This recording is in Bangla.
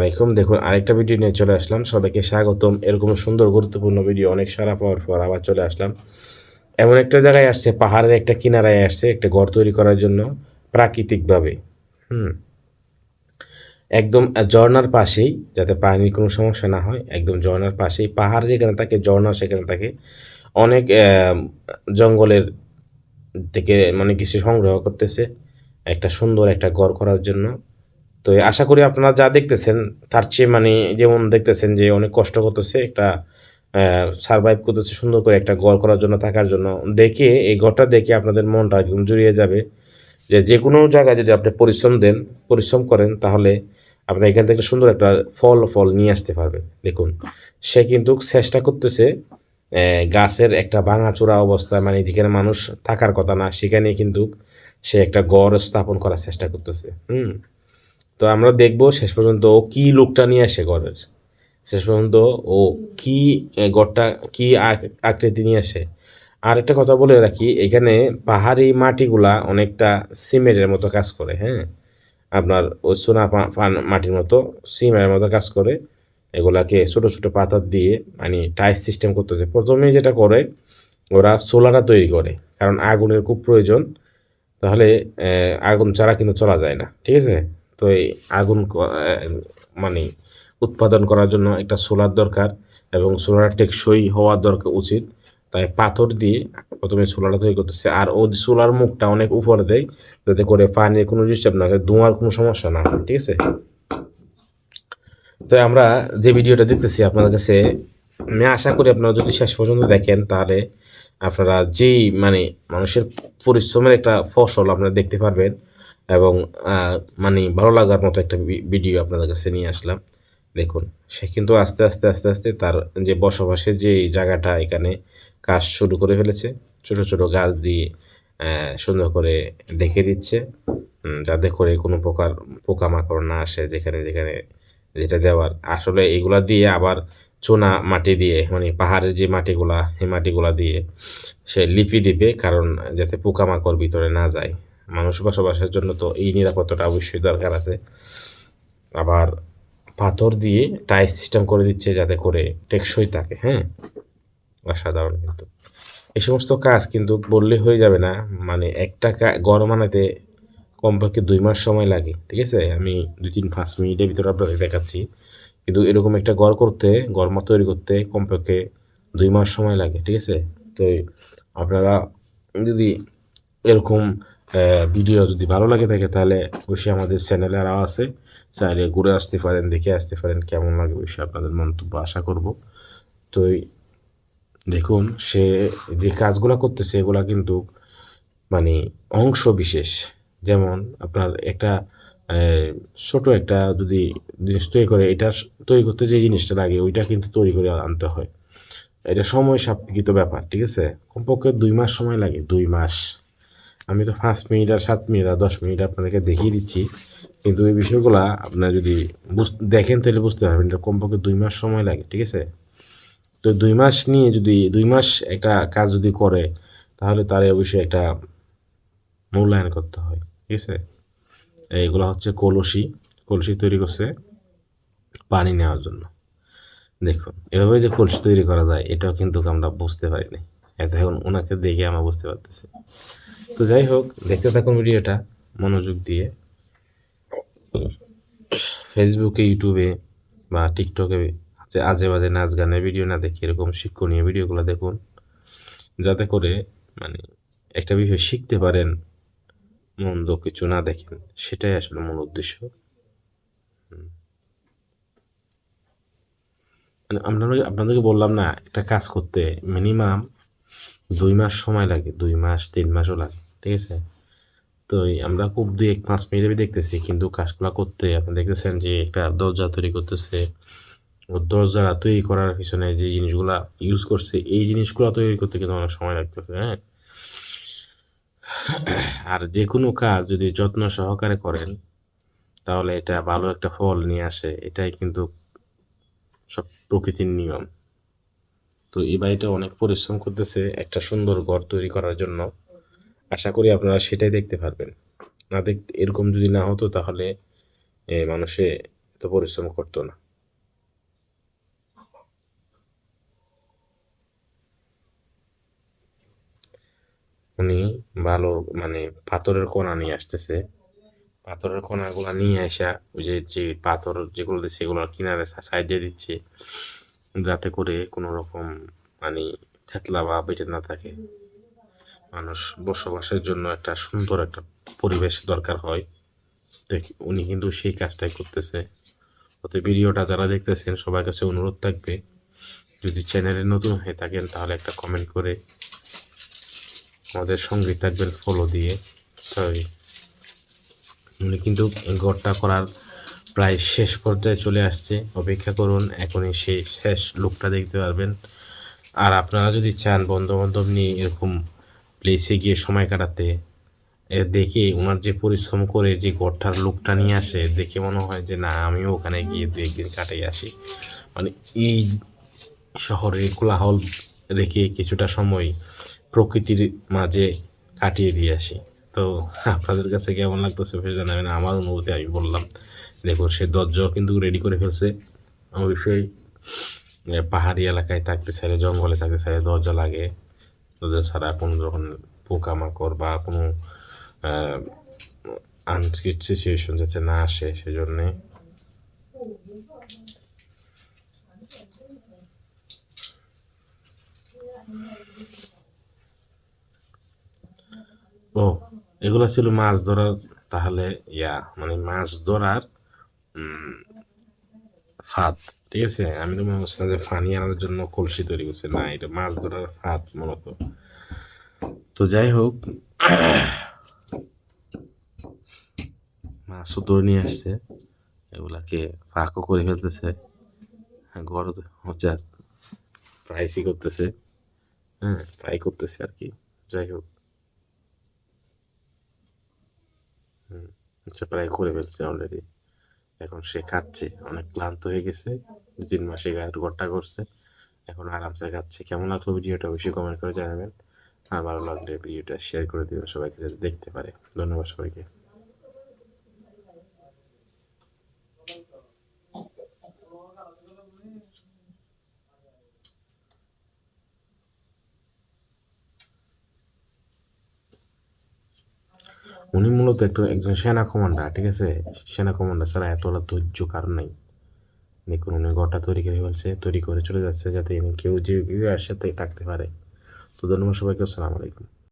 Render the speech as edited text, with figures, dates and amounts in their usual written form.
আলাইকুম। দেখুন আরেকটা ভিডিও নিয়ে চলে আসলাম। সবাইকে স্বাগতম। এরকম সুন্দর গুরুত্বপূর্ণ ভিডিও অনেক সাড়া পাওয়ার পর আবার চলে আসলাম। এমন একটা জায়গায় আসছে, পাহাড়ের একটা কিনারায় আসছে একটা ঘর তৈরি করার জন্য প্রাকৃতিকভাবে। হুম? একদম ঝর্ণার পাশেই, যাতে পানির কোনো সমস্যা না হয়, একদম ঝর্ণার পাশেই পাহাড় যেখানে থাকে, ঝর্ণা সেখানে থাকে। অনেক জঙ্গলের থেকে মানে কিছু সংগ্রহ করতেছে একটা সুন্দর একটা ঘর করার জন্য। তো আশা করি আপনারা যা দেখতেছেন তার চেয়ে মানে যেমন দেখতেছেন যে অনেক কষ্ট করতেছে একটা সারভাইভ করতেছে সুন্দর করে একটা ঘর করার জন্য, থাকার জন্য। দেখে এই ঘরটা দেখে আপনাদের মনটা একদম জুড়িয়ে যাবে যে যেকোনো জায়গায় যদি আপনি পরিশ্রম করেন তাহলে আপনি এখান থেকে সুন্দর একটা ফল নিয়ে আসতে পারবেন। দেখুন সে কিন্তু চেষ্টা করতেছে গাছের একটা ভাঙাচোরা অবস্থা, মানে যেখানে মানুষ থাকার কথা না সেখানে কিন্তু সে একটা ঘর স্থাপন করার চেষ্টা করতেছে। তো আমরা দেখব শেষ পর্যন্ত ও কি লুকটা নিয়ে আসে ঘরের, শেষ পর্যন্ত ও কি ঘরটা কি আকৃতি নিয়ে আসে। আর একটা কথা বলে রাখি, এখানে পাহাড়ি মাটিগুলা অনেকটা সিমেন্টের মতো কাজ করে। হ্যাঁ, আপনার ওই চুনা মাটির মতো সিমেন্টের মতো কাজ করে। এগুলাকে ছোট ছোট পাথর দিয়ে মানে টাইস সিস্টেম করতেছে। প্রথমে যেটা করে ওরা সোলারটা তৈরি করে, কারণ আগুনের খুব প্রয়োজন। তাহলে আগুন ছাড়া কিন্তু চলা যায় না, ঠিক আছে? তো এই আগুন মানে উৎপাদন করার জন্য একটা সোলার দরকার, এবং সোলার টেকসই হওয়ার দরকার উচিত। তাই পাথর দিয়ে প্রথমে সোলারটা তৈরি করতেছে, আর ও সোলার মুখটা অনেক উপরে দেয় যাতে করে পানির কোনো ডিস্টার্ব না হয়, ধোঁয়ার কোনো সমস্যা না হয়, ঠিক আছে? তো আমরা যে ভিডিওটা দেখতেছি আপনাদের কাছে, আমি আশা করি আপনারা যদি শেষ পর্যন্ত দেখেন তাহলে আপনারা যেই মানে মানুষের পরিশ্রমের একটা ফসল আপনারা দেখতে পারবেন, এবং মানে ভালো লাগার মতো একটা ভিডিও আপনাদের কাছে নিয়ে আসলাম। দেখুন সে কিন্তু আস্তে আস্তে আস্তে আস্তে তার যে বসবাসের যে জায়গাটা এখানে কাজ শুরু করে ফেলেছে। ছোট ছোট গাছ দিয়ে সুন্দর করে ঢেকে দিচ্ছে, যাতে করে কোনো প্রকার পোকামাকড় না আসে যেখানে যেখানে যেটা দেওয়ার। আসলে এগুলা দিয়ে আবার চুনা মাটি দিয়ে মানে পাহাড়ের যে মাটিগুলা, এই মাটিগুলা দিয়ে সে লিপি দিবে, কারণ যাতে পোকামাকড় ভিতরে না যায়। মানুষ বসবাসের জন্য তো এই নিরাপত্তাটা অবশ্যই দরকার আছে। আবার পাথর দিয়ে টাইস সিস্টেম করে দিচ্ছে যাতে করে টেকসই থাকে। হ্যাঁ, অসাধারণ কিন্তু এই সমস্ত কাজ কিন্তু বললে হয়ে যাবে না। মানে একটা ঘর বানাতে কমপক্ষে 2 মাস সময় লাগে, ঠিক আছে? আমি 2-5 মিনিটের ভিতরে আপনাদের দেখাচ্ছি, কিন্তু এরকম একটা ঘর তৈরি করতে কমপক্ষে 2 মাস সময় লাগে, ঠিক আছে? তো আপনারা যদি এরকম ভিডিও যদি ভালো লাগে থাকে তাহলে অবশ্যই আমাদের চ্যানেলে আরও আছে, চাইলে ঘুরে আসতে পারেন, দেখে আসতে পারেন। কেমন লাগে অবশ্যই আপনাদের মন্তব্য আশা করব। তো দেখুন সে যে কাজগুলো করতেছে এগুলা কিন্তু মানে অংশ বিশেষ। যেমন আপনার একটা ছোট একটা যদি জিনিস তৈরি করে, এটা তৈরি করতে যে জিনিসটা লাগে ওইটা কিন্তু তৈরি করে আনতে হয়। এটা সময় সাপেক্ষ ব্যাপার, ঠিক আছে? কমপক্ষে 2 মাস সময় লাগে, 2 মাস। আমি তো 5 মিনিট আর 7 মিনিট আর 10 মিনিট আপনাদেরকে দেখিয়ে দিচ্ছি, কিন্তু এই বিষয়গুলা আপনার যদি দেখেন তাহলে বুঝতে পারবেন এটা কমপক্ষে 2 মাস সময় লাগে, ঠিক আছে? তো 2 মাস নিয়ে যদি 2 মাস একটা কাজ যদি করে তাহলে তার অবশ্যই একটা মূল্যায়ন করতে হয়, ঠিক আছে? এইগুলো হচ্ছে কলসি তৈরি করছে পানি নেওয়ার জন্য। দেখুন এভাবে যে কলসি তৈরি করা যায় এটাও কিন্তু আমরা বুঝতে পারিনি, এখন ওনাকে দেখে আমরা বুঝতে পারতেছি। তো যাই হোক, দেখতে থাকুন ভিডিওটা মনোযোগ দিয়ে। ফেসবুকে, ইউটিউবে বা টিকটকে আজে বাজে নাচ গানের ভিডিও না দেখে এরকম শিক্ষণীয় ভিডিওগুলো দেখুন, যাতে করে মানে একটা বিষয় শিখতে পারেন, মন্দ কিছু না দেখেন। সেটাই আসলে মূল উদ্দেশ্য। মানে আপনাদেরকে বললাম না, একটা কাজ করতে মিনিমাম 2 মাস সময় লাগে, 2 মাস 3 মাসও লাগে, ঠিক আছে? তো আমরা খুব 2-5 মিনিটে দেখতেছি, কিন্তু কাজগুলা করতে আপনি দেখতেছেন যে একটা দরজা তৈরি করতেছে। ও দরজা তৈরি করার পিছনে যে জিনিসগুলা ইউজ করছে এই জিনিসগুলা তৈরি করতে কিন্তু অনেক সময় লাগতেছে। হ্যাঁ, আর যে কোনো কাজ যদি যত্ন সহকারে করেন তাহলে এটা ভালো একটা ফল নিয়ে আসে, এটাই কিন্তু সব প্রকৃতির নিয়ম। তো এই বাড়িটা অনেক পরিশ্রম করতেছে একটা সুন্দর ঘর তৈরি করার জন্য। আশা করি আপনারা সেটাই দেখতে পারবেন। না দেখতে এরকম যদি না হতো তাহলে মানুষে এত পরিশ্রম করতো না। উনি ভালো মানে পাথরের কণা নিয়ে আসতেছে, পাথরের কণাগুলা নিয়ে আসা ওই যে পাথর যেগুলো দিচ্ছে সেগুলো কিনারে সাইড দিয়ে দিচ্ছে, যাতে করে কোনো রকম মানে থেতলা বা বেঁচে না থাকে। মানুষ বসবাসের জন্য একটা সুন্দর একটা পরিবেশ দরকার হয়, উনি কিন্তু সেই কাজটাই করতেছে। অতএব ভিডিওটা যারা দেখতেছেন সবার কাছে অনুরোধ থাকবে, যদি চ্যানেলে নতুন হয়ে থাকেন তাহলে একটা কমেন্ট করে আমাদের সঙ্গে থাকবেন ফলো দিয়ে। সরি, উনি কিন্তু ঘরটা করার প্রায় শেষ পর্যায়ে চলে আসছে, অপেক্ষা করুন, এখনই সেই শেষ লুকটা দেখতে পারবেন। আর আপনারা যদি চান বন্ধুবান্ধব নিয়ে এরকম প্লেসে গিয়ে সময় কাটাতে, দেখে ওনার যে পরিশ্রম করে যে ঘরটার লুকটা নিয়ে আসে, দেখে মনে হয় যে না আমিও ওখানে গিয়ে দু একদিন কাটাই আসি। মানে এই শহরে কোলাহল রেখে কিছুটা সময় প্রকৃতির মাঝে কাটিয়ে দিয়ে আসি। তো আপনাদের কাছে কেমন লাগতেছে ফের জানাবেন, আমার অনুভূতি আমি বললাম। দেখুন সে দরজাও কিন্তু রেডি করে ফেলছে। অবশ্যই পাহাড়ি এলাকায় থাকতে চাইলে, জঙ্গলে থাকতে চাইলে দরজা লাগে, দরজা ছাড়া কোনো যখন পোকামাকড় বা কোনো আনফিট সিচুয়েশন যাতে না আসে সেজন্যে। ও, এগুলো ছিল মাছ ধরার, তাহলে মানে মাছ ধরার ফাঁদ, ঠিক আছে। আমি তো মনে করছিলাম যে ফানি আনার জন্য কলসি তৈরি করছে, না এটা মাছ ধরার ফাঁদ মূলত। তো যাই হোক, মাছও ধরে নিয়ে আসছে, এগুলাকে ফাঁকও করে ফেলতেছে, গরম হচ্ছে, ফ্রাইসই করতেছে, হ্যাঁ ফ্রাই করতেছে আর কি। যাই হোক, আচ্ছা প্রায় করে ফেলছে অলরেডি। এখন সে খাচ্ছে, অনেক ক্লান্ত হয়ে গেছে, 2-3 মাসে গায়ের ঘরটা করছে, এখন আরামসে খাচ্ছে। কেমন লাগলো ভিডিওটা অবশ্যই কমেন্ট করে জানাবেন, আর ভালো লাগলে ভিডিওটা শেয়ার করে দিবেন সবাইকে যাতে দেখতে পারে। ধন্যবাদ সবাইকে। উনি মূলত একজন সেনা কমান্ডার, ঠিক আছে। সেনা কমান্ডার ছাড়া এতটা ধৈর্য কারণ নাই। দেখুন উনি ঘরটা তৈরি করে ফেলছে, তৈরি করে চলে যাচ্ছে যাতে কেউ যে কেউ আসে থাকতে পারে। তো ধন্যবাদ সবাইকে, আসসালামু আলাইকুম।